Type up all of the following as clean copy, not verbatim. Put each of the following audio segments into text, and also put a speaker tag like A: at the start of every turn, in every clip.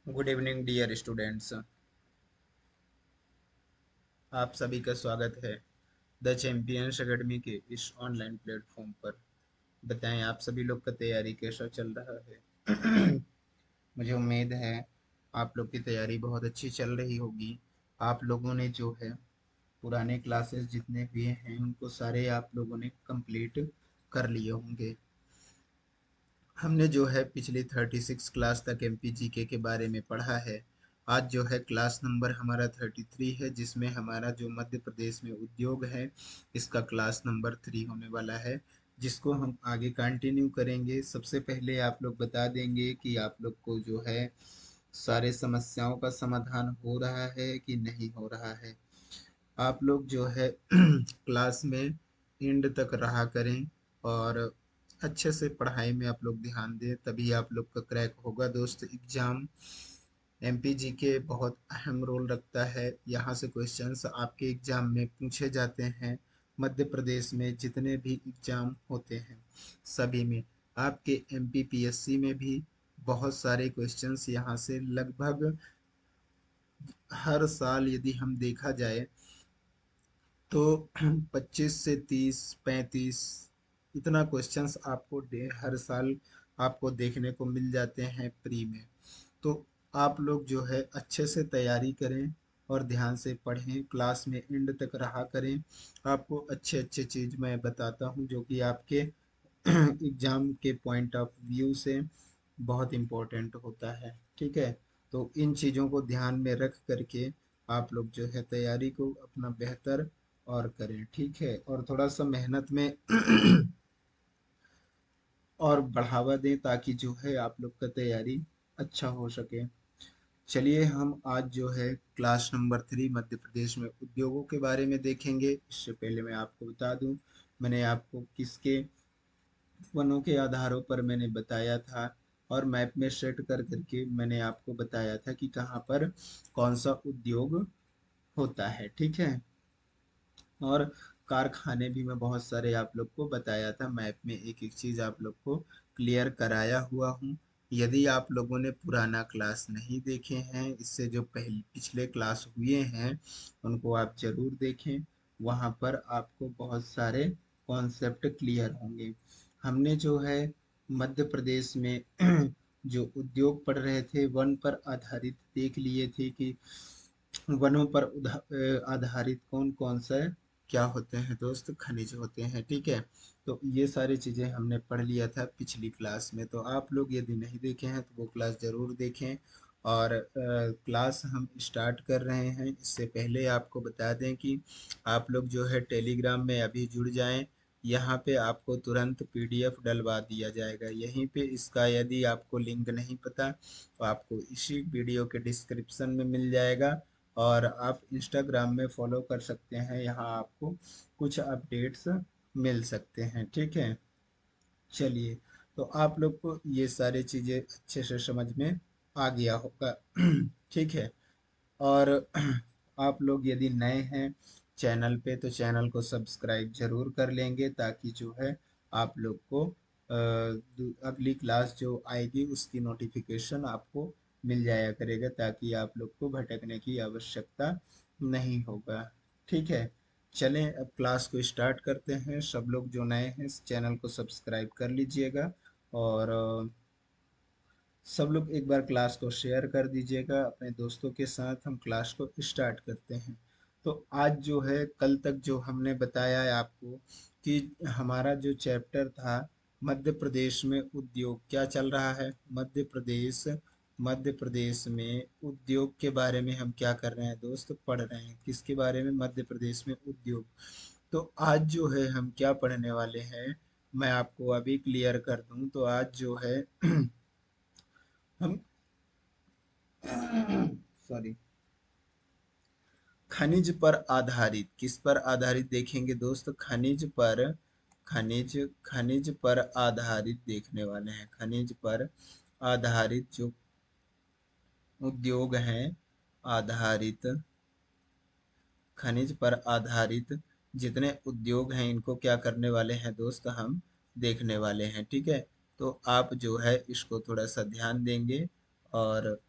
A: Good evening dear students. आप सभी का स्वागत है द चैंपियंस एकेडमी के इस ऑनलाइन प्लेटफॉर्म पर। बताएं आप सभी लोग का तैयारी कैसा चल रहा है। मुझे उम्मीद है आप लोग की तैयारी बहुत अच्छी चल रही होगी। आप लोगों ने जो है पुराने क्लासेस जितने हुए हैं उनको सारे आप लोगों ने कंप्लीट कर लिए होंगे। हमने जो है पिछली 36 क्लास तक एमपीजीके के बारे में पढ़ा है। आज जो है क्लास नंबर हमारा 33 है, जिसमें हमारा जो मध्य प्रदेश में उद्योग है इसका क्लास नंबर 3 होने वाला है, जिसको हम आगे कंटिन्यू करेंगे। सबसे पहले आप लोग बता देंगे कि आप लोग को जो है सारे समस्याओं का समाधान हो रहा है कि नहीं हो रहा है। आप लोग जो है क्लास में एंड तक रहा करें और अच्छे से पढ़ाई में आप लोग ध्यान दें, तभी आप लोग का क्रैक होगा दोस्त एग्जाम। एमपीजीके बहुत अहम रोल रखता है। यहाँ से क्वेश्चंस आपके एग्जाम में पूछे जाते हैं। मध्य प्रदेश में जितने भी एग्जाम होते हैं सभी में, आपके एमपीपीएससी में भी बहुत सारे क्वेश्चंस यहाँ से लगभग हर साल यदि हम देखा जाए तो 25 से 30 35 इतना क्वेश्चंस आपको हर साल आपको देखने को मिल जाते हैं प्री में। तो आप लोग जो है अच्छे से तैयारी करें और ध्यान से पढ़ें, क्लास में एंड तक रहा करें। आपको अच्छे अच्छे चीज़ मैं बताता हूँ जो कि आपके एग्जाम के पॉइंट ऑफ व्यू से बहुत इम्पोर्टेंट होता है। ठीक है, तो इन चीज़ों को ध्यान में रख करके आप लोग जो है तैयारी को अपना बेहतर और करें। ठीक है, और थोड़ा सा मेहनत में और बढ़ावा दें ताकि जो है आप लोग का तैयारी अच्छा हो सके। चलिए हम आज जो है क्लास नंबर 3 मध्य प्रदेश में उद्योगों के बारे में देखेंगे। इससे पहले मैं आपको बता दूं, मैंने आपको किसके वनों के आधारों पर मैंने बताया था और मैप में सेट कर करके मैंने आपको बताया था कि कहाँ पर कौन सा उद्योग होता है। ठीक है, और कारखाने भी मैं बहुत सारे आप लोग को बताया था, मैप में एक एक चीज आप लोग को क्लियर कराया हुआ हूँ। यदि आप लोगों ने पुराना क्लास नहीं देखे हैं, इससे जो पहले पिछले क्लास हुए हैं उनको आप जरूर देखें। वहाँ पर आपको बहुत सारे कॉन्सेप्ट क्लियर होंगे। हमने जो है मध्य प्रदेश में जो उद्योग पढ़ रहे थे वन पर आधारित देख लिए थे कि वनों पर आधारित कौन कौन सा क्या होते हैं दोस्त, खनिज होते हैं। ठीक है, तो ये सारी चीजें हमने पढ़ लिया था पिछली क्लास में। तो आप लोग यदि नहीं देखे हैं तो वो क्लास जरूर देखें। और क्लास हम स्टार्ट कर रहे हैं इससे पहले आपको बता दें कि आप लोग जो है टेलीग्राम में अभी जुड़ जाएं। यहाँ पे आपको तुरंत पीडीएफ डलवा दिया जाएगा यहीं पे। इसका यदि आपको लिंक नहीं पता तो आपको इसी वीडियो के डिस्क्रिप्शन में मिल जाएगा, और आप इंस्टाग्राम में फॉलो कर सकते हैं, यहाँ आपको कुछ अपडेट्स मिल सकते हैं। ठीक है, चलिए, तो आप लोग को ये सारी चीज़ें अच्छे से समझ में आ गया होगा। ठीक है, और आप लोग यदि नए हैं चैनल पे तो चैनल को सब्सक्राइब जरूर कर लेंगे ताकि जो है आप लोग को अगली क्लास जो आएगी उसकी नोटिफिकेशन आपको मिल जाया करेगा, ताकि आप लोग को भटकने की आवश्यकता नहीं होगा। ठीक है, चलें अब क्लास को स्टार्ट करते हैं। सब लोग जो नए हैं इस चैनल को सब्सक्राइब कर लीजिएगा, और सब लोग एक बार क्लास को शेयर कर दीजिएगा अपने दोस्तों के साथ। हम क्लास को स्टार्ट करते हैं। तो आज जो है कल तक जो हमने बताया है आपको कि हमारा जो चैप्टर था मध्य प्रदेश में उद्योग क्या चल रहा है। मध्य प्रदेश में उद्योग के बारे में हम क्या कर रहे हैं दोस्त, पढ़ रहे हैं किसके बारे में, मध्य प्रदेश में उद्योग। तो आज जो है हम क्या पढ़ने वाले हैं मैं आपको अभी क्लियर कर दूं। तो आज जो है हम सॉरी, खनिज पर आधारित, किस पर आधारित देखेंगे दोस्त, खनिज पर आधारित देखने वाले हैं। खनिज पर आधारित जो उद्योग हैं, आधारित खनिज पर आधारित जितने उद्योग हैं इनको क्या करने वाले हैं दोस्त, हम देखने वाले हैं। ठीक है, तो आप जो है इसको थोड़ा सा ध्यान देंगे और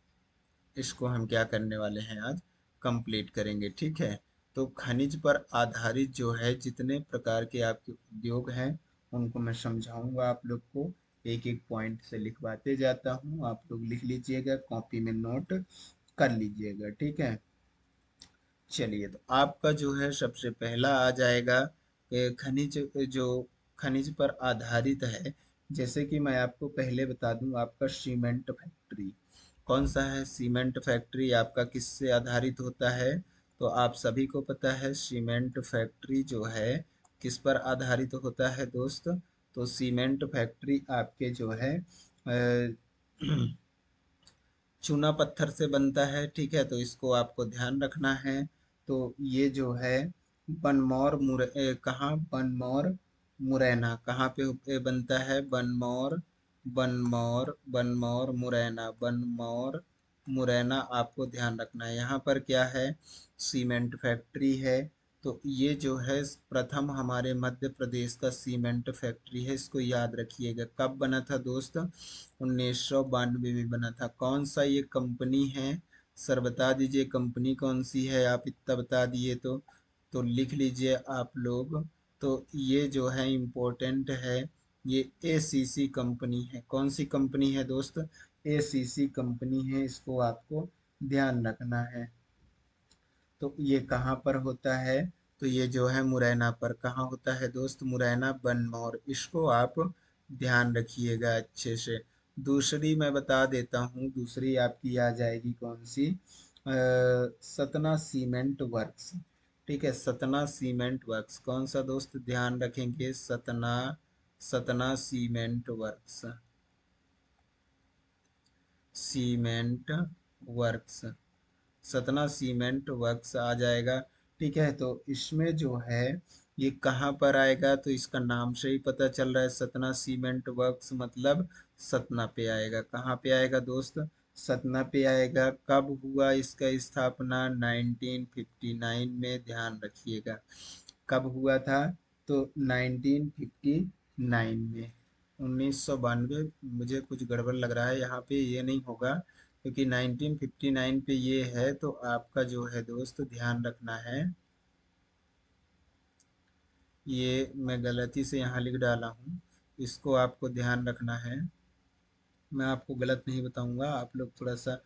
A: इसको हम क्या करने वाले हैं आज, कंप्लीट करेंगे। ठीक है, तो खनिज पर आधारित जो है जितने प्रकार के आपके उद्योग हैं उनको मैं समझाऊंगा आप लोग को, एक एक पॉइंट से लिखवाते जाता हूँ, आप लोग लिख लीजिएगा, कॉपी में नोट कर लीजिएगा। ठीक है, चलिए तो आपका जो है सबसे पहला आ जाएगा खनिज, जो खनिज पर आधारित है। जैसे कि मैं आपको पहले बता दूं, आपका सीमेंट फैक्ट्री कौन सा है, सीमेंट फैक्ट्री आपका किससे आधारित होता है, तो आप सभी को पता है सीमेंट फैक्ट्री जो है किस पर आधारित होता है दोस्त। तो सीमेंट फैक्ट्री आपके जो है चूना पत्थर से बनता है। ठीक है, तो इसको आपको ध्यान रखना है। तो ये जो है कहाँ, बनमौर मुरैना कहाँ पे बनता है, बनमौर, बनमौर मुरैना, बनमौर मुरैना आपको ध्यान रखना है। यहाँ पर क्या है, सीमेंट फैक्ट्री है। तो ये जो है प्रथम हमारे मध्य प्रदेश का सीमेंट फैक्ट्री है, इसको याद रखिएगा। कब बना था दोस्त, 1992 में बना था। कौन सा ये कंपनी है, सर बता दीजिए कंपनी कौन सी है, आप इतना बता दिए तो लिख लीजिए आप लोग। तो ये जो है इम्पोर्टेंट है, ये एसीसी कंपनी है। कौन सी कंपनी है दोस्त, एसीसी कंपनी है, इसको आपको ध्यान रखना है। तो ये कहाँ पर होता है, तो ये जो है मुरैना पर, कहाँ होता है दोस्त, मुरैना बनमौर, इसको आप ध्यान रखिएगा अच्छे से। दूसरी मैं बता देता हूँ, दूसरी आपकी आ जाएगी कौन सी, सतना सीमेंट वर्क्स। ठीक है, सतना सीमेंट वर्क्स कौन सा दोस्त, ध्यान रखेंगे, Satna, Satna cement works, cement works, Satna cement works आ जाएगा। ठीक है, तो इसमें जो है ये कहाँ पर आएगा, तो इसका नाम से ही पता चल रहा है, सतना सीमेंट वर्क्स मतलब सतना पे आएगा। कहाँ पे आएगा दोस्त, सतना पे आएगा। कब हुआ इसका स्थापना, 1959 में, ध्यान रखिएगा कब हुआ था, तो 1959 में, 1992। मुझे कुछ गड़बड़ लग रहा है यहाँ पे, ये नहीं होगा क्योंकि 1959 पे ये है, तो आपका जो है दोस्त ध्यान रखना है, ये मैं गलती से यहाँ लिख डाला हूँ, इसको आपको ध्यान रखना है। मैं आपको गलत नहीं बताऊंगा, आप लोग थोड़ा सा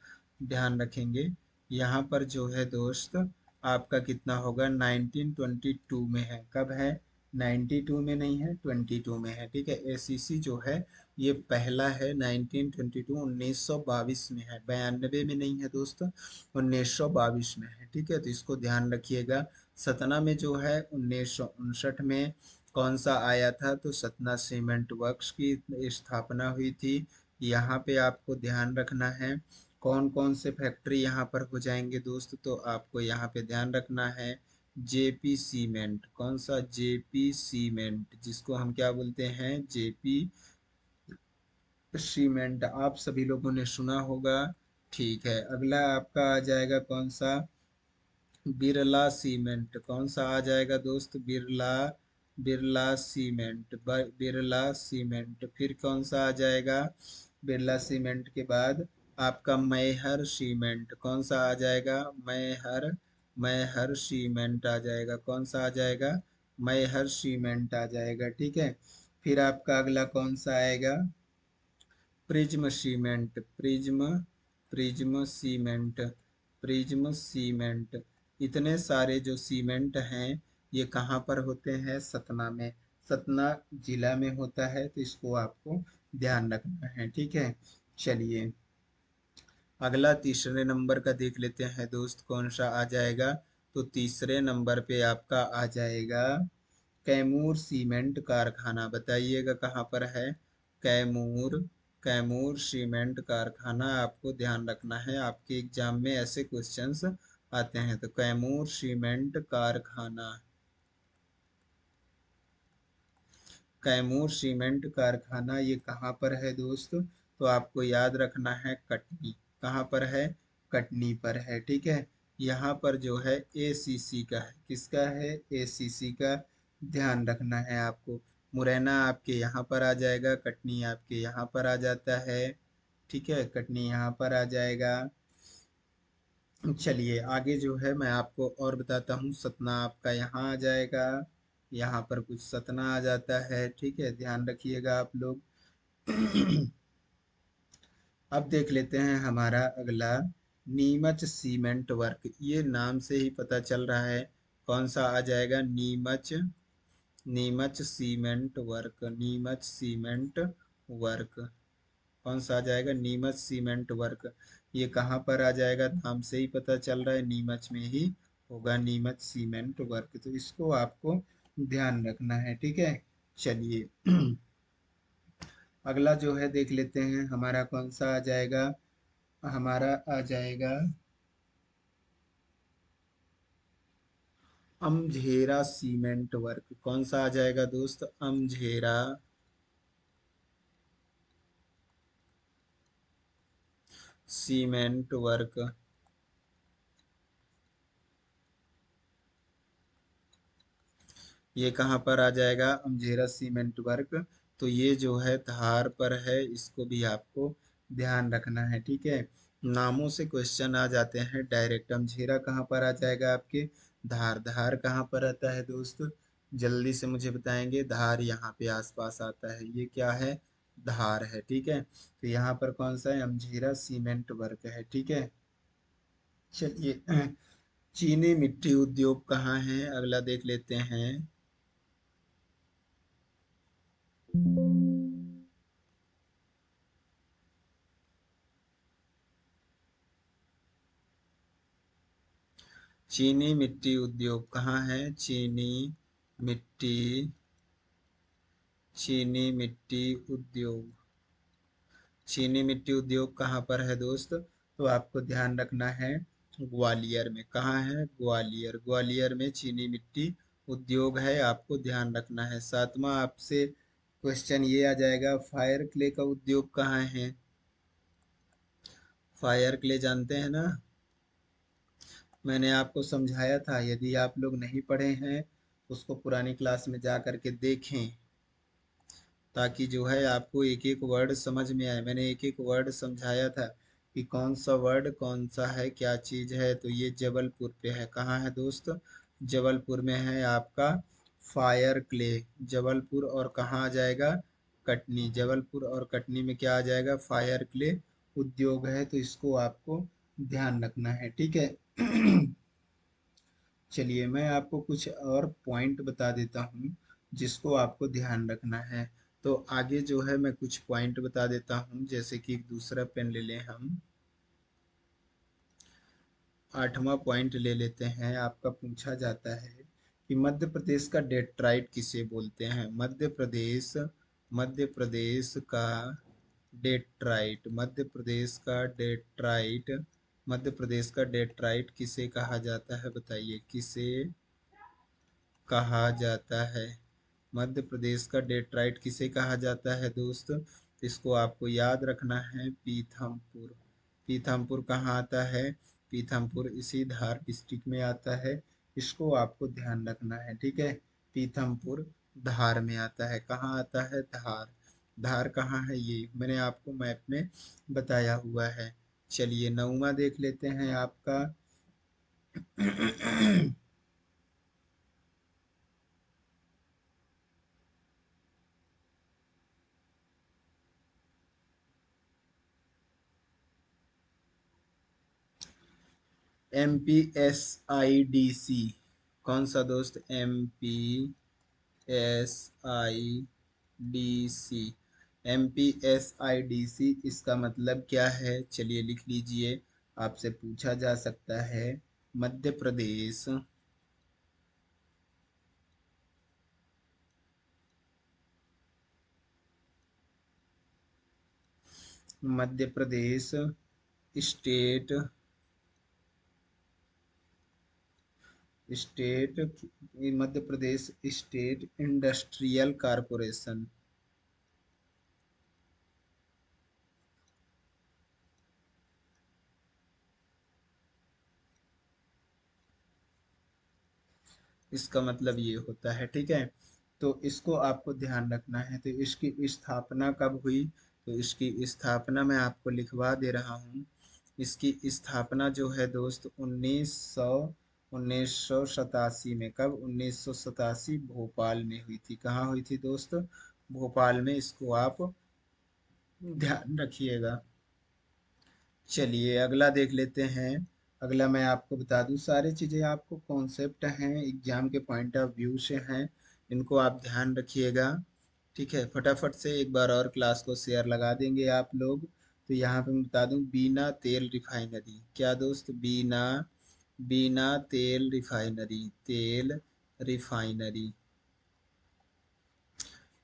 A: ध्यान रखेंगे। यहाँ पर जो है दोस्त आपका कितना होगा, 1922 में है। कब है, 92 में नहीं है, 22 में है। ठीक है, एसीसी जो है ये पहला है, 1922, 1922 में है, 92 में नहीं है दोस्त, 1922 में है। ठीक है, तो इसको ध्यान रखिएगा। सतना में जो है 1959 में कौन सा आया था, तो सतना सीमेंट वर्क्स की स्थापना हुई थी। यहाँ पे आपको ध्यान रखना है, कौन कौन से फैक्ट्री यहाँ पर हो जाएंगे दोस्त, तो आपको यहाँ पे ध्यान रखना है, जेपी सीमेंट, कौन सा, जेपी सीमेंट, जिसको हम क्या बोलते हैं, जेपी सीमेंट, आप सभी लोगों ने सुना होगा। ठीक है, अगला आपका आ जाएगा कौन सा, बिरला सीमेंट, कौन सा आ जाएगा दोस्त, बिरला, बिरला सीमेंट, बिरला सीमेंट। फिर कौन सा आ जाएगा, बिरला सीमेंट के बाद आपका मैहर सीमेंट, कौन सा आ जाएगा, मैहर, मैहर सीमेंट आ जाएगा। कौन सा आ जाएगा, मैहर सीमेंट आ जाएगा। ठीक है, फिर आपका अगला कौन सा आएगा, prism cement, prism, prism cement, prism cement. इतने सारे जो सीमेंट हैं ये कहाँ पर होते हैं, सतना में, सतना जिला में होता है, तो इसको आपको ध्यान रखना है। ठीक है, चलिए अगला तीसरे नंबर का देख लेते हैं दोस्त, कौन सा आ जाएगा, तो तीसरे नंबर पे आपका आ जाएगा कैमूर सीमेंट कारखाना। बताइएगा कहाँ पर है, कैमूर, कैमूर सीमेंट कारखाना आपको ध्यान रखना है, आपके एग्जाम में ऐसे क्वेश्चंस आते हैं। तो कैमूर सीमेंट कारखाना, कैमूर सीमेंट कारखाना ये कहाँ पर है दोस्त, तो आपको याद रखना है कटनी, कहाँ पर है, कटनी पर है। ठीक है, यहाँ पर जो है एसीसी का है, किसका है, एसीसी का, ध्यान रखना है आपको। मुरैना आपके यहाँ पर आ जाएगा, कटनी आपके यहाँ पर आ जाता है। ठीक है, कटनी यहाँ पर आ जाएगा। चलिए आगे जो है मैं आपको और बताता हूँ। सतना आपका यहाँ आ जाएगा, यहाँ पर कुछ सतना आ जाता है, ठीक है, ध्यान रखिएगा आप लोग। अब देख लेते हैं हमारा अगला, नीमच सीमेंट वर्क। ये नाम से ही पता चल रहा है कौन सा आ जाएगा, Neemuch, Neemuch cement work, Neemuch cement work. कौन सा आ जाएगा, नीमच सीमेंट वर्क। ये कहाँ पर आ जाएगा, नाम से ही पता चल रहा है नीमच में ही होगा, नीमच सीमेंट वर्क। तो इसको आपको ध्यान रखना है, ठीक है। चलिए अगला जो है देख लेते हैं हमारा कौन सा आ जाएगा, हमारा आ जाएगा अमझेरा सीमेंट वर्क। कौन सा आ जाएगा दोस्त, अमझेरा सीमेंट वर्क। ये कहाँ पर आ जाएगा, अमझेरा सीमेंट वर्क। तो ये जो है धार पर है, इसको भी आपको ध्यान रखना है, ठीक है। नामों से क्वेश्चन आ जाते हैं डायरेक्ट। अमझेरा कहाँ पर आ जाएगा आपके, धार। धार कहाँ पर आता है दोस्त, जल्दी से मुझे बताएंगे। धार यहाँ पे आसपास आता है, ये क्या है, धार है, ठीक है। तो यहाँ पर कौन सा है, अमझेरा सीमेंट वर्क है, ठीक है। चलिए चीनी मिट्टी उद्योग कहाँ है, अगला देख लेते हैं। चीनी मिट्टी उद्योग कहाँ है, चीनी मिट्टी, चीनी मिट्टी उद्योग, चीनी मिट्टी उद्योग कहाँ पर है दोस्त, तो आपको ध्यान रखना है ग्वालियर में। कहाँ है, ग्वालियर। ग्वालियर में चीनी मिट्टी उद्योग है, आपको ध्यान रखना है। सातवां आपसे क्वेश्चन ये आ जाएगा, फायर क्ले का उद्योग कहाँ है। फायर क्ले जानते हैं ना, मैंने आपको समझाया था। यदि आप लोग नहीं पढ़े हैं उसको पुरानी क्लास में जा करके देखें, ताकि जो है आपको एक एक वर्ड समझ में आए। मैंने एक एक वर्ड समझाया था कि कौन सा वर्ड कौन सा है, क्या चीज़ है। तो ये जबलपुर पे है, कहाँ है दोस्त, जबलपुर में है आपका फायर क्ले। जबलपुर और कहाँ आ जाएगा, कटनी। जबलपुर और कटनी में क्या आ जाएगा, फायर क्ले उद्योग है। तो इसको आपको ध्यान रखना है, ठीक है। चलिए मैं आपको कुछ और पॉइंट बता देता हूँ जिसको आपको ध्यान रखना है। तो आगे जो है मैं कुछ पॉइंट बता देता हूँ, जैसे कि एक दूसरा पेन ले लें हम। आठवां पॉइंट ले लेते हैं। आपका पूछा जाता है कि मध्य प्रदेश का डेट्राइट किसे बोलते हैं। मध्य प्रदेश, मध्य प्रदेश का डेट्राइट, मध्य प्रदेश का डेट्राइट, मध्य प्रदेश का डेट्राइट किसे कहा जाता है, बताइए किसे कहा जाता है। मध्य प्रदेश का डेट्राइट किसे कहा जाता है दोस्त, इसको आपको याद रखना है, पीथमपुर। पीथमपुर कहाँ आता है, पीथमपुर इसी धार डिस्ट्रिक्ट में आता है। इसको आपको ध्यान रखना है, ठीक है। पीथमपुर धार में आता है, कहाँ आता है, धार। धार कहाँ है, ये मैंने आपको मैप में बताया हुआ है। चलिए नौवां देख लेते हैं आपका। MPSIDC, कौन सा दोस्त, MPSIDC। MPSIDC इसका मतलब क्या है, चलिए लिख लीजिए। आपसे पूछा जा सकता है, Madhya Pradesh, Madhya Pradesh state, state, Madhya Pradesh state industrial corporation. इसका मतलब ये होता है, ठीक है। तो इसको आपको ध्यान रखना है। तो इसकी स्थापना कब हुई, तो इसकी स्थापना मैं आपको लिखवा दे रहा हूँ। इसकी स्थापना जो है दोस्त 1987 में, कब? 1987 भोपाल में हुई थी। कहाँ हुई थी दोस्त? भोपाल में। इसको आप ध्यान रखिएगा। चलिए अगला देख लेते हैं। अगला मैं आपको बता दूं, सारी चीज़ें आपको कॉन्सेप्ट हैं, एग्जाम के पॉइंट ऑफ व्यू से हैं, इनको आप ध्यान रखिएगा। ठीक है, फटाफट से एक बार और क्लास को शेयर लगा देंगे आप लोग। तो यहाँ पे मैं बता दूं, बीना तेल रिफाइनरी, क्या दोस्त? बीना बीना तेल रिफाइनरी, तेल रिफाइनरी,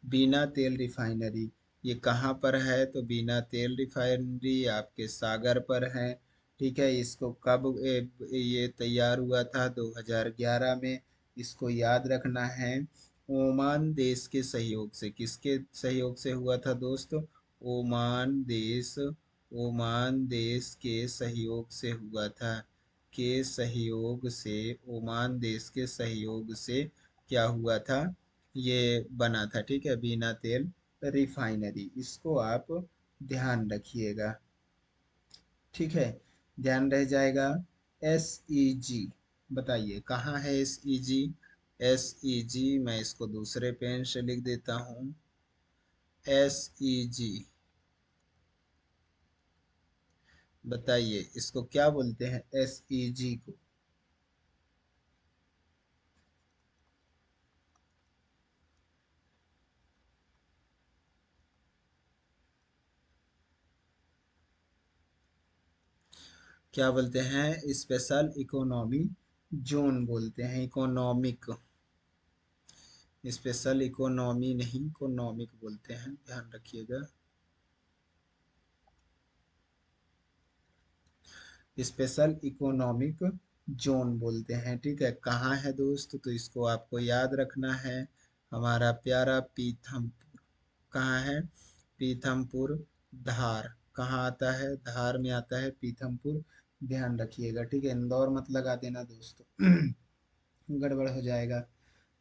A: बीना तेल रिफाइनरी, ये कहाँ पर है? तो बीना तेल रिफाइनरी आपके सागर पर है। ठीक है, इसको कब ये तैयार हुआ था? 2011 में। इसको याद रखना है। ओमान देश के सहयोग से, किसके सहयोग से हुआ था दोस्त? ओमान देश, ओमान देश के सहयोग से हुआ था। के सहयोग से, ओमान देश के सहयोग से क्या हुआ था? ये बना था। ठीक है, बिना तेल रिफाइनरी, इसको आप ध्यान रखिएगा। ठीक है, ध्यान रह जाएगा। एस ई जी, बताइए कहाँ है एस ई जी? एस ई जी मैं इसको दूसरे पेन से लिख देता हूँ। एस ई जी, बताइए इसको क्या बोलते हैं? एस ई जी को क्या बोलते हैं? स्पेशल इकोनॉमी जोन बोलते हैं, इकोनॉमिक। स्पेशल इकोनॉमी नहीं, इकोनॉमिक बोलते हैं, ध्यान रखिएगा। स्पेशल इकोनॉमिक जोन बोलते हैं। ठीक है, कहाँ है दोस्त? तो इसको आपको याद रखना है। हमारा प्यारा पीथमपुर, कहाँ है? पीथमपुर, धार। कहाँ आता है? धार में आता है पीथमपुर। ध्यान रखिएगा। ठीक है, इंदौर मत लगा देना दोस्तों गड़बड़ हो जाएगा।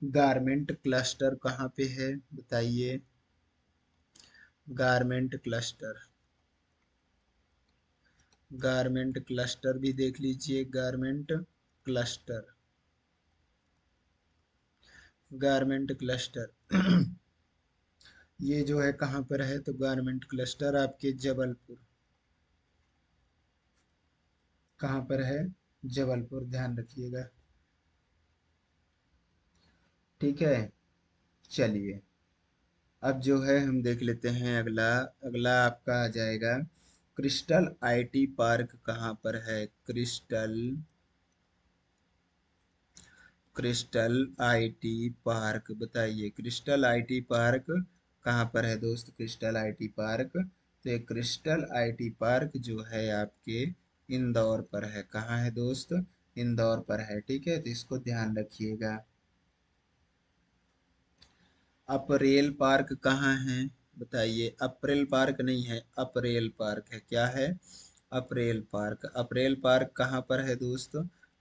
A: गारमेंट क्लस्टर कहाँ पे है? बताइए। गारमेंट क्लस्टर, गारमेंट क्लस्टर भी देख लीजिए। गारमेंट क्लस्टर, गारमेंट क्लस्टर ये जो है कहाँ पर है? तो गारमेंट क्लस्टर आपके जबलपुर। कहाँ पर है? जबलपुर, ध्यान रखिएगा। ठीक है, चलिए अब जो है हम देख लेते हैं अगला। अगला आपका आ जाएगा, क्रिस्टल आईटी पार्क कहाँ पर है? क्रिस्टल, क्रिस्टल आईटी पार्क, बताइए क्रिस्टल आईटी पार्क कहाँ पर है दोस्त? क्रिस्टल आईटी पार्क, तो ये क्रिस्टल आईटी पार्क जो है आपके इंदौर पर है। कहाँ है दोस्त? इंदौर पर है। ठीक है, तो इसको ध्यान रखिएगा। अप्रैल पार्क कहाँ है? बताइए। अप्रैल पार्क नहीं है, अप्रैल पार्क है। क्या है? अप्रैल पार्क। अप्रैल पार्क कहाँ पर है दोस्त?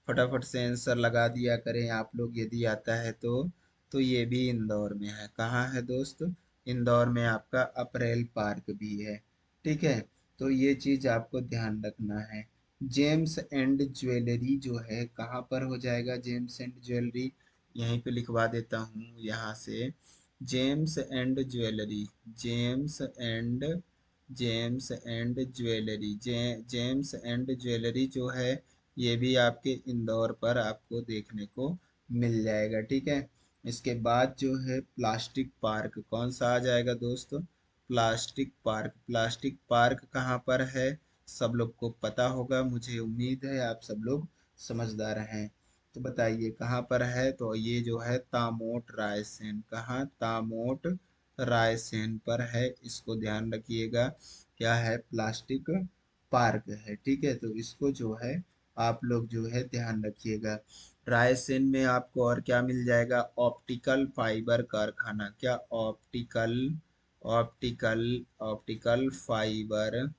A: फटाफट से आंसर लगा दिया करें आप लोग यदि आता है तो ये भी इंदौर में है। कहाँ है दोस्त? इंदौर में आपका अप्रैल पार्क भी है। ठीक है, तो ये चीज आपको ध्यान रखना है। जेम्स एंड ज्वेलरी जो है कहाँ पर हो जाएगा? जेम्स एंड ज्वेलरी यहीं पे लिखवा देता हूँ यहाँ से। James and jewellery, James and, James and jewellery, James and jewellery जो है ये भी आपके इंदौर पर आपको देखने को मिल जाएगा। ठीक है, इसके बाद जो है प्लास्टिक पार्क कौन सा आ जाएगा दोस्तों? प्लास्टिक पार्क, प्लास्टिक पार्क कहाँ पर है? सब लोग को पता होगा, मुझे उम्मीद है आप सब लोग समझदार हैं। तो बताइए कहाँ पर है? तो ये जो है तामोट रायसेन, कहाँ? तामोट रायसेन पर है। इसको ध्यान रखिएगा। क्या है? प्लास्टिक पार्क है। ठीक है, तो इसको जो है आप लोग जो है ध्यान रखिएगा। रायसेन में आपको और क्या मिल जाएगा? ऑप्टिकल फाइबर कारखाना। क्या? Optical, optical, optical fibre,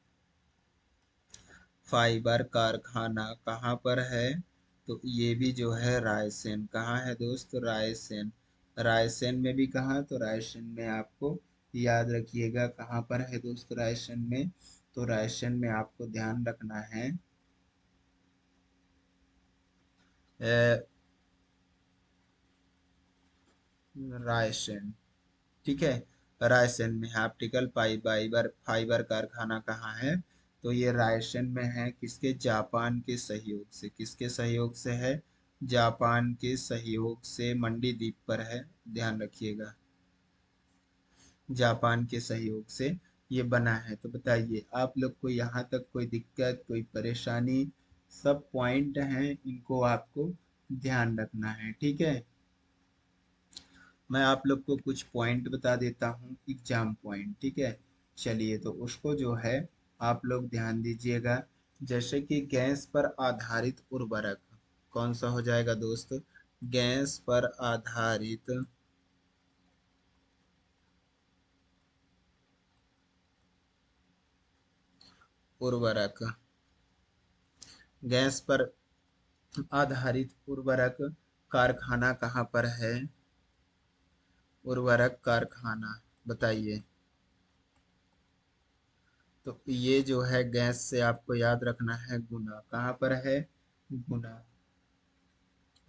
A: fibre कारखाना कहाँ पर है? तो ये भी जो है रायसेन। कहाँ है दोस्त? रायसेन। रायसेन में भी कहाँ? तो रायसेन में आपको याद रखिएगा कहाँ पर है दोस्त? रायसेन में तो रायसेन में आपको ध्यान रखना है रायसेन, ठीक है। रायसेन में ऑप्टिकल फाइबर फाइबर कारखाना कहाँ है? तो ये रायसेन में है। किसके? जापान के सहयोग से। किसके सहयोग से है? जापान के सहयोग से मंडी द्वीप पर है, ध्यान रखिएगा। जापान के सहयोग से ये बना है। तो बताइए आप लोग को यहाँ तक कोई दिक्कत, कोई परेशानी? सब पॉइंट हैं, इनको आपको ध्यान रखना है, ठीक है। मैं आप लोग को कुछ पॉइंट बता देता हूँ, एग्जाम पॉइंट, ठीक है। चलिए तो उसको जो है आप लोग ध्यान दीजिएगा। जैसे कि गैस पर आधारित उर्वरक कौन सा हो जाएगा दोस्त? गैस पर आधारित उर्वरक, गैस पर आधारित उर्वरक कारखाना कहाँ पर है? उर्वरक कारखाना बताइए। तो ये जो है गैस से आपको याद रखना है गुना, कहाँ पर है? गुना,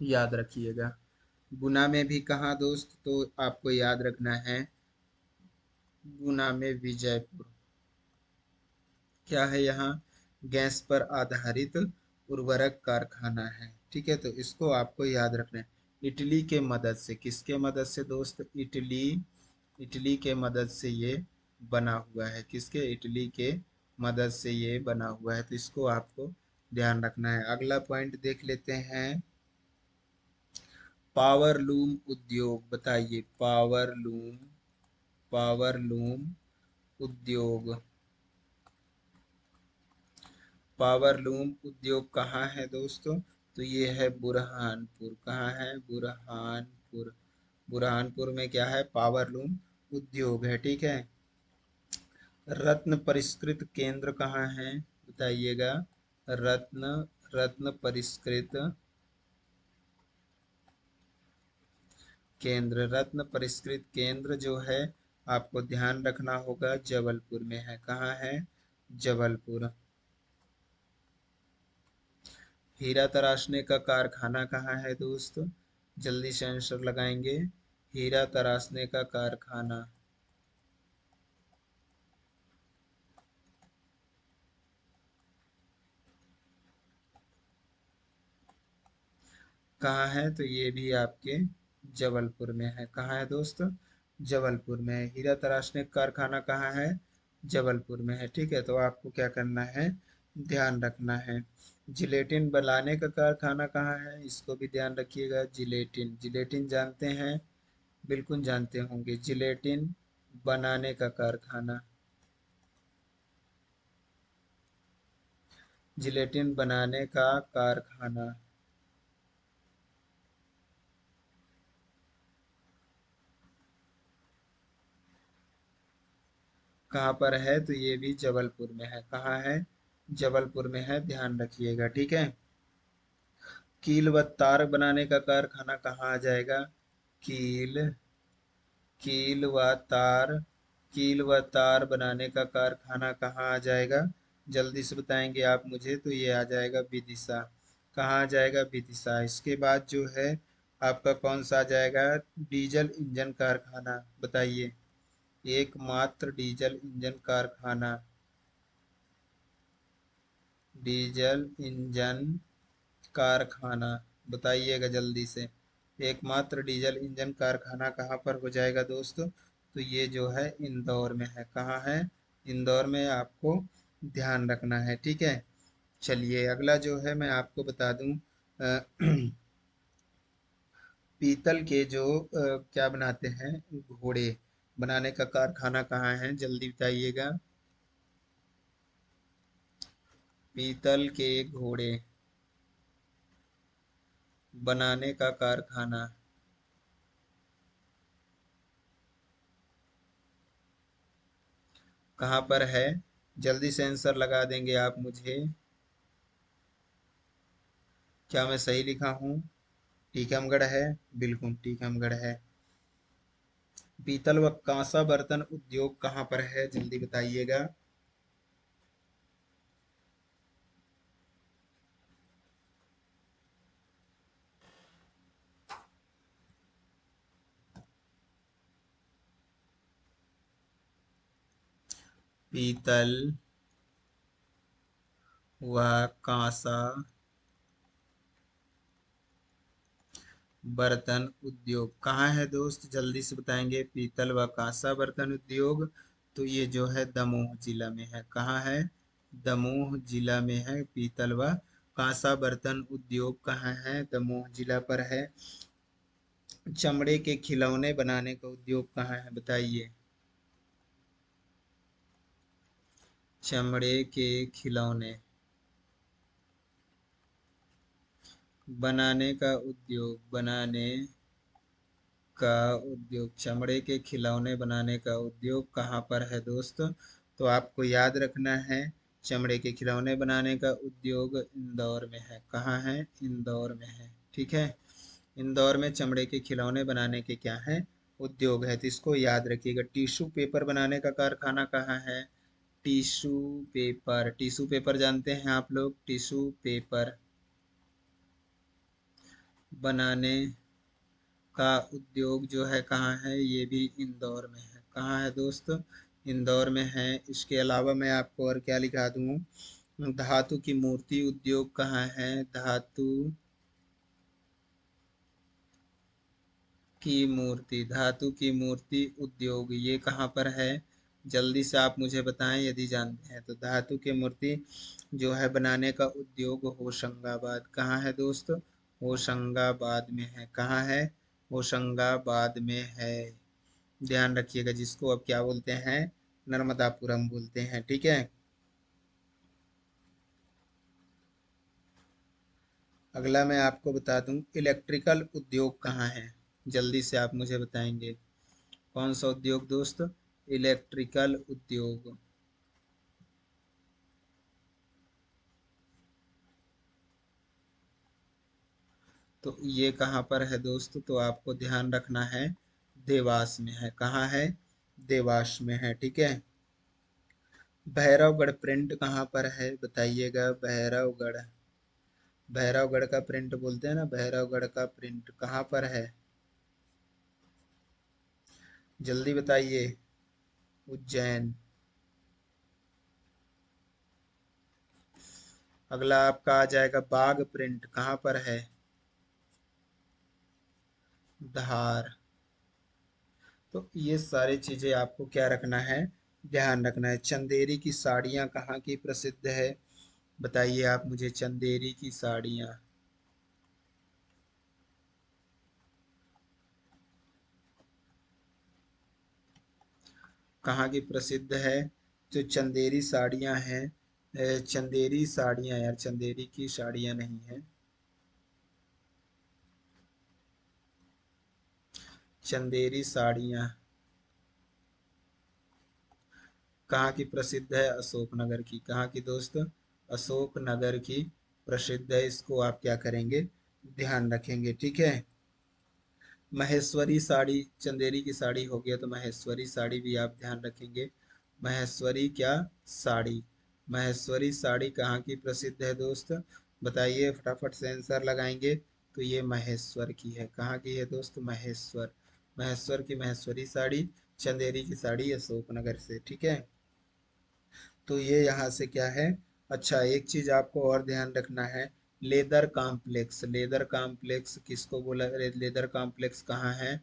A: याद रखिएगा। गुना में भी कहाँ दोस्त? तो आपको याद रखना है गुना में विजयपुर। क्या है यहाँ? गैस पर आधारित उर्वरक कारखाना है, ठीक है। तो इसको आपको याद रखना है। इटली के मदद से, किसके मदद से दोस्त? इटली, इटली के मदद से ये बना हुआ है। किसके? इटली के मदद से ये बना हुआ है। तो इसको आपको ध्यान रखना है। अगला पॉइंट देख लेते हैं। पावर लूम उद्योग बताइए। पावर लूम, पावर लूम उद्योग, पावर लूम उद्योग कहाँ है दोस्तों? तो ये है बुरहानपुर। कहाँ है? बुरहानपुर। बुरहानपुर में क्या है? पावर लूम उद्योग है, ठीक है। रत्न परिष्कृत केंद्र कहाँ है? बताइएगा। रत्न, रत्न परिष्कृत केंद्र, रत्न परिष्कृत केंद्र जो है आपको ध्यान रखना होगा जबलपुर में है। कहाँ है? जबलपुर। हीरा तराशने का कारखाना कहाँ है दोस्त? जल्दी से आंसर लगाएंगे। हीरा तराशने का कारखाना कहाँ है? तो ये भी आपके जबलपुर में है। कहाँ है दोस्त? जबलपुर में है। हीरा तराशने का कारखाना कहाँ है? जबलपुर में है, ठीक है। तो आपको क्या करना है? ध्यान रखना है। जिलेटिन बनाने का कारखाना कहाँ है? इसको भी ध्यान रखिएगा। जिलेटिन, जिलेटिन जानते हैं? बिल्कुल जानते होंगे। जिलेटिन बनाने का कारखाना, जिलेटिन बनाने का कारखाना कहाँ पर है? तो ये भी जबलपुर में है। कहाँ है? जबलपुर में है, ध्यान रखिएगा, ठीक है। कील व तार बनाने का कारखाना कहाँ आ जाएगा? कील, कील व तार, कील व तार बनाने का कारखाना कहाँ आ जाएगा? जल्दी से बताएंगे आप मुझे। तो ये आ जाएगा विदिशा। कहाँ आ जाएगा? विदिशा। इसके बाद जो है आपका कौन सा आ जाएगा? डीजल इंजन कारखाना बताइए। एकमात्र डीजल इंजन कारखाना, डीजल इंजन कारखाना बताइएगा जल्दी से। एकमात्र डीजल इंजन कारखाना कहाँ पर हो जाएगा दोस्तों? तो ये जो है इंदौर में है। कहाँ है? इंदौर में आपको ध्यान रखना है, ठीक है। चलिए अगला जो है मैं आपको बता दूं। पीतल के जो क्या बनाते हैं, घोड़े बनाने का कारखाना कहाँ है? जल्दी बताइएगा। पीतल के घोड़े बनाने का कारखाना कहाँ पर है? जल्दी से आंसर लगा देंगे आप मुझे। क्या मैं सही लिखा हूँ? टीकमगढ़ है, बिल्कुल टीकमगढ़ है। पीतल व कांसा बर्तन उद्योग कहाँ पर है? जल्दी बताइएगा। पीतल व कांसा बर्तन उद्योग कहाँ है दोस्त, जल्दी से बताएंगे। पीतल व कांसा बर्तन उद्योग, तो ये जो है दमोह जिला में है। कहाँ है? दमोह जिला में है। पीतल व कांसा बर्तन उद्योग कहाँ है? दमोह जिला पर है। चमड़े के खिलौने बनाने का उद्योग कहाँ है, बताइए। चमड़े के खिलौने बनाने का उद्योग, बनाने का उद्योग, चमड़े के खिलौने बनाने का उद्योग कहाँ पर है दोस्त? तो आपको याद रखना है, चमड़े के खिलौने बनाने का उद्योग इंदौर में है। कहाँ है? इंदौर में है। ठीक है, इंदौर में चमड़े के खिलौने बनाने के क्या है? उद्योग है। तो इसको याद रखिएगा। टिश्यू पेपर बनाने का कारखाना कहाँ है? टिश्यू पेपर, टिश्यू पेपर जानते हैं आप लोग? टिश्यू पेपर बनाने का उद्योग जो है कहाँ है? ये भी इंदौर में है। कहाँ है दोस्त? इंदौर में है। इसके अलावा मैं आपको और क्या लिखा दूँ, धातु की मूर्ति उद्योग कहाँ है? धातु की मूर्ति उद्योग ये कहाँ पर है? जल्दी से आप मुझे बताएं यदि जानते हैं तो। धातु की मूर्ति जो है बनाने का उद्योग होशंगाबाद। कहाँ है दोस्त? होशंगाबाद में है। कहाँ है? होशंगाबाद में है। ध्यान रखिएगा, जिसको अब क्या बोलते हैं, नर्मदापुरम बोलते हैं। ठीक है, अगला मैं आपको बता दूं, इलेक्ट्रिकल उद्योग कहाँ है? जल्दी से आप मुझे बताएंगे। कौन सा उद्योग दोस्त? इलेक्ट्रिकल उद्योग। तो ये कहाँ पर है दोस्त? तो आपको ध्यान रखना है, देवास में है। कहाँ है? देवास में है। ठीक है, भैरवगढ़ प्रिंट कहाँ पर है, बताइएगा। भैरवगढ़, भैरवगढ़ का प्रिंट बोलते हैं ना, भैरवगढ़ का प्रिंट कहाँ पर है? जल्दी बताइए। उज्जैन। अगला आपका आ जाएगा बाग प्रिंट, कहाँ पर है? धार। तो ये सारी चीजें आपको क्या रखना है, ध्यान रखना है। चंदेरी की साड़ियाँ कहाँ की प्रसिद्ध है, बताइए आप मुझे। चंदेरी की साड़ियाँ कहाँ की प्रसिद्ध है? जो चंदेरी साड़ियाँ हैं, चंदेरी साड़ियाँ, यार चंदेरी की साड़ियाँ नहीं है। चंदेरी साड़ियाँ कहाँ की प्रसिद्ध है? अशोकनगर की। कहाँ की दोस्त? अशोकनगर की प्रसिद्ध है। इसको आप क्या करेंगे, ध्यान रखेंगे। ठीक है, महेश्वरी साड़ी, चंदेरी की साड़ी हो गया तो महेश्वरी साड़ी भी आप ध्यान रखेंगे। महेश्वरी क्या साड़ी, महेश्वरी साड़ी कहाँ की प्रसिद्ध है दोस्त, बताइए, फटाफट से आंसर लगाएंगे। तो ये महेश्वर की है। कहाँ की है दोस्त? महेश्वर। महेश्वर की महेश्वरी साड़ी, चंदेरी की साड़ी अशोकनगर से। ठीक है, तो ये यहाँ से क्या है। अच्छा, एक चीज आपको और ध्यान रखना है, लेदर कॉम्प्लेक्स। लेदर कॉम्प्लेक्स किसको बोला? लेदर कॉम्प्लेक्स कहाँ है?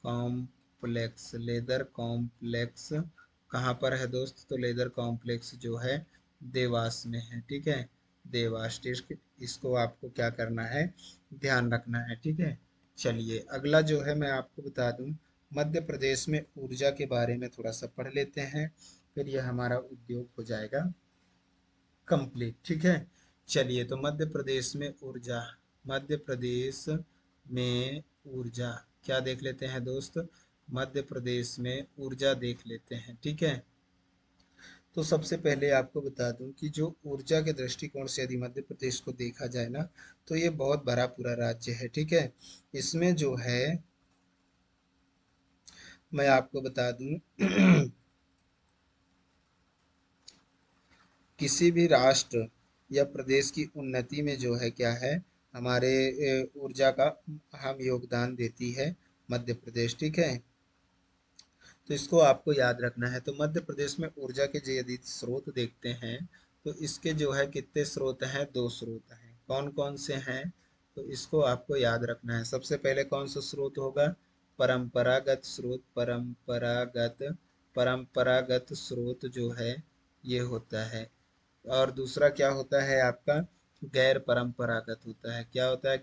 A: कॉम्प्लेक्स, लेदर कॉम्प्लेक्स कहाँ पर है दोस्त? तो लेदर कॉम्प्लेक्स जो है देवास में है। ठीक है, देवास डिस्ट्रिक्ट, इसको आपको क्या करना है, ध्यान रखना है। ठीक है, चलिए अगला जो है मैं आपको बता दूं, मध्य प्रदेश में ऊर्जा के बारे में थोड़ा सा पढ़ लेते हैं, फिर यह हमारा उद्योग हो जाएगा कंप्लीट। ठीक है, चलिए तो मध्य प्रदेश में ऊर्जा, मध्य प्रदेश में ऊर्जा क्या देख लेते हैं दोस्त? मध्य प्रदेश में ऊर्जा देख लेते हैं। ठीक है, तो सबसे पहले आपको बता दूं कि जो ऊर्जा के दृष्टिकोण से यदि मध्य प्रदेश को देखा जाए ना, तो ये बहुत बड़ा पूरा राज्य है। ठीक है, इसमें जो है मैं आपको बता दूं किसी भी राष्ट्र या प्रदेश की उन्नति में जो है क्या है, हमारे ऊर्जा का अहम योगदान देती है मध्य प्रदेश। ठीक है, तो इसको आपको याद रखना है। तो मध्य प्रदेश में ऊर्जा के जो यदि स्रोत देखते हैं तो इसके जो है कितने स्रोत हैं, दो स्रोत हैं। कौन कौन से हैं, तो इसको आपको याद रखना है। सबसे पहले कौन सा स्रोत होगा, परंपरागत स्रोत। परंपरागत स्रोत जो है ये होता है। और दूसरा क्या होता है आपका, गैर परंपरागत होता है। क्या होता है,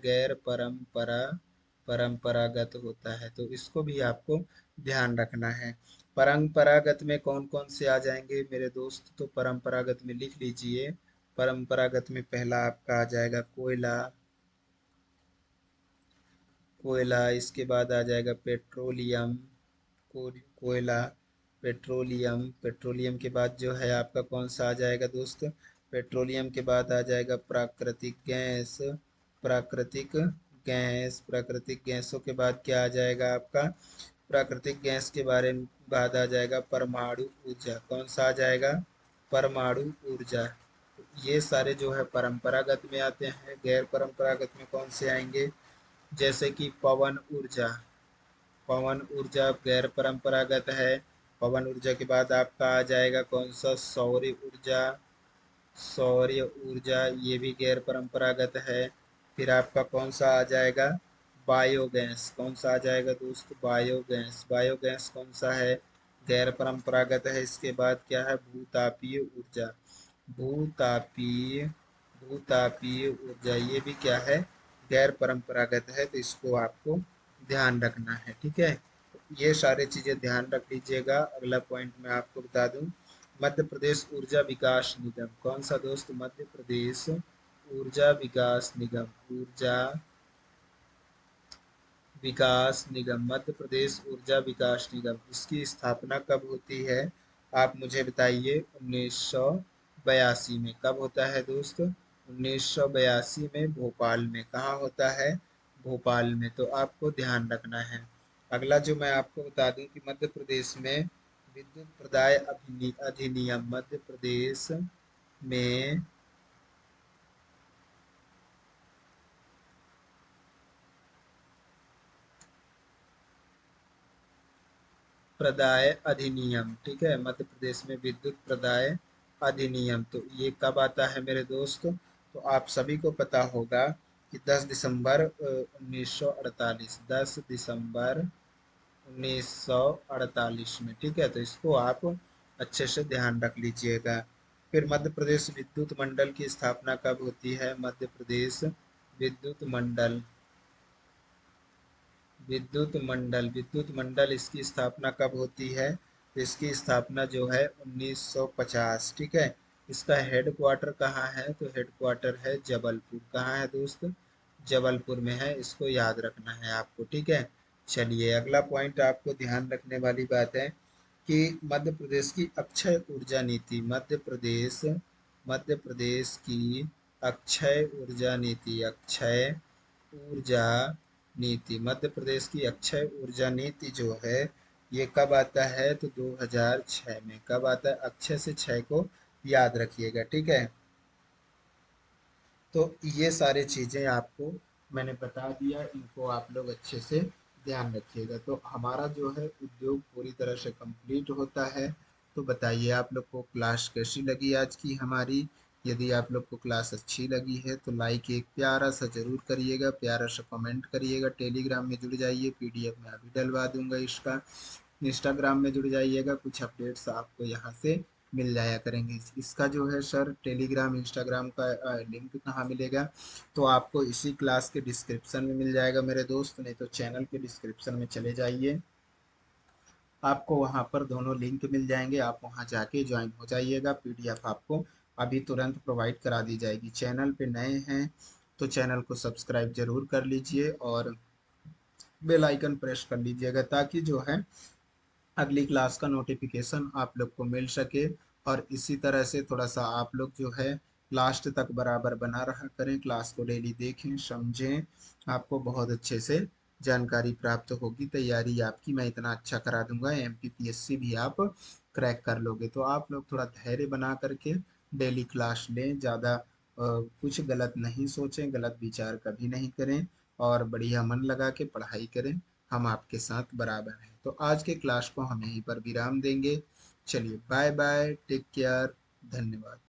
A: परंपरागत होता है। तो इसको भी आपको ध्यान रखना है। परंपरागत में कौन कौन से आ जाएंगे मेरे दोस्त, तो परंपरागत में लिख लीजिए। परंपरागत में पहला आपका आ जाएगा कोयला। इसके बाद आ जाएगा पेट्रोलियम। कोयला, पेट्रोलियम के बाद जो है आपका कौन सा आ जाएगा दोस्त, पेट्रोलियम के बाद आ जाएगा प्राकृतिक गैस। प्राकृतिक गैसों के बाद क्या आ जाएगा आपका, प्राकृतिक गैस के बारे में बाद आ जाएगा परमाणु ऊर्जा। कौन सा आ जाएगा, परमाणु ऊर्जा। ये सारे जो है परंपरागत में आते हैं। गैर परंपरागत में कौन से आएंगे, जैसे कि पवन ऊर्जा गैर परंपरागत है। पवन ऊर्जा के बाद आपका आ जाएगा कौन सा, सौर्य ऊर्जा, ये भी गैर परंपरागत है। फिर आपका कौन सा आ जाएगा, बायोगैस। कौन सा आ जाएगा दोस्त, बायोगैस कौन सा है, गैर परंपरागत है। इसके बाद क्या है, भूतापीय ऊर्जा। भूतापीय भूतापीय ऊर्जा ये भी क्या है, गैर परंपरागत है। तो इसको आपको ध्यान रखना है, ठीक है। ये सारी चीजें ध्यान रख लीजिएगा। अगला पॉइंट मैं आपको बता दूं, मध्य प्रदेश ऊर्जा विकास निगम। कौन सा दोस्त, मध्य प्रदेश ऊर्जा विकास निगम। मध्य प्रदेश ऊर्जा विकास निगम, इसकी स्थापना कब होती है, आप मुझे बताइए। 1982 में। कब होता है दोस्त, 1982 में भोपाल में। कहाँ होता है, भोपाल में। तो आपको ध्यान रखना है। अगला जो मैं आपको बता दूं कि मध्य प्रदेश में विद्युत प्रदाय अधिनियम, मध्य प्रदेश में प्रदाय अधिनियम, ठीक है, मध्य प्रदेश में विद्युत प्रदाय अधिनियम। तो ये कब आता है मेरे दोस्त, तो आप सभी को पता होगा कि 10 दिसंबर 1948, 10 दिसंबर 1948 में, ठीक है। तो इसको आप अच्छे से ध्यान रख लीजिएगा। फिर मध्य प्रदेश विद्युत मंडल की स्थापना कब होती है, मध्य प्रदेश विद्युत मंडल, विद्युत मंडल इसकी स्थापना कब होती है, तो इसकी स्थापना जो है 1950, ठीक है। इसका हेड क्वार्टर कहाँ है, तो हेड क्वार्टर है जबलपुर। कहाँ है दोस्त, जबलपुर में है। इसको याद रखना है आपको, ठीक है। चलिए अगला पॉइंट आपको ध्यान रखने वाली बात है कि मध्य प्रदेश की अक्षय ऊर्जा नीति, मध्य प्रदेश की अक्षय ऊर्जा नीति, ऊर्जा मध्य प्रदेश की अक्षय ऊर्जा नीति जो है ये कब आता है, तो 2006 में। कब आता है, अक्षय से छह को याद रखिएगा, ठीक है। तो ये सारी चीजें आपको मैंने बता दिया, इनको आप लोग अच्छे से ध्यान रखिएगा। तो हमारा जो है उद्योग पूरी तरह से कंप्लीट होता है। तो बताइए आप लोग को क्लास कैसी लगी आज की हमारी। यदि आप लोग को क्लास अच्छी लगी है तो लाइक एक प्यारा सा जरूर करिएगा, प्यारा सा कमेंट करिएगा। टेलीग्राम में जुड़ जाइए, पीडीएफ में अभी डलवा दूंगा इसका। इंस्टाग्राम में जुड़ जाइएगा, कुछ अपडेट्स आपको यहाँ से मिल जाया करेंगे। इसका जो है सर टेलीग्राम इंस्टाग्राम का लिंक कहाँ मिलेगा, तो आपको इसी क्लास के डिस्क्रिप्शन में मिल जाएगा मेरे दोस्त, नहीं तो चैनल के डिस्क्रिप्शन में चले जाइए, आपको वहाँ पर दोनों लिंक मिल जाएंगे। आप वहाँ जाके ज्वाइन हो जाइएगा। पीडीएफ आपको अभी तुरंत प्रोवाइड करा दी जाएगी। चैनल पे नए हैं तो चैनल को सब्सक्राइब जरूर कर लीजिए और बेल आइकन प्रेस कर लीजिएगा, ताकि जो है अगली क्लास का नोटिफिकेशन आप लोग को मिल सके। और इसी तरह से थोड़ा सा आप लोग जो है लास्ट तक बराबर बना रहा करें, क्लास को डेली देखें समझें, आपको बहुत अच्छे से जानकारी प्राप्त होगी। तैयारी आपकी मैं इतना अच्छा करा दूंगा, एमपीपीएससी भी आप क्रैक कर लोगे। तो आप लोग थोड़ा धैर्य बना करके डेली क्लास लें, ज़्यादा कुछ गलत नहीं सोचें, गलत विचार कभी नहीं करें और बढ़िया मन लगा के पढ़ाई करें। हम आपके साथ बराबर हैं। तो आज के क्लास को हम यहीं पर विराम देंगे। चलिए बाय बाय, टेक केयर, धन्यवाद।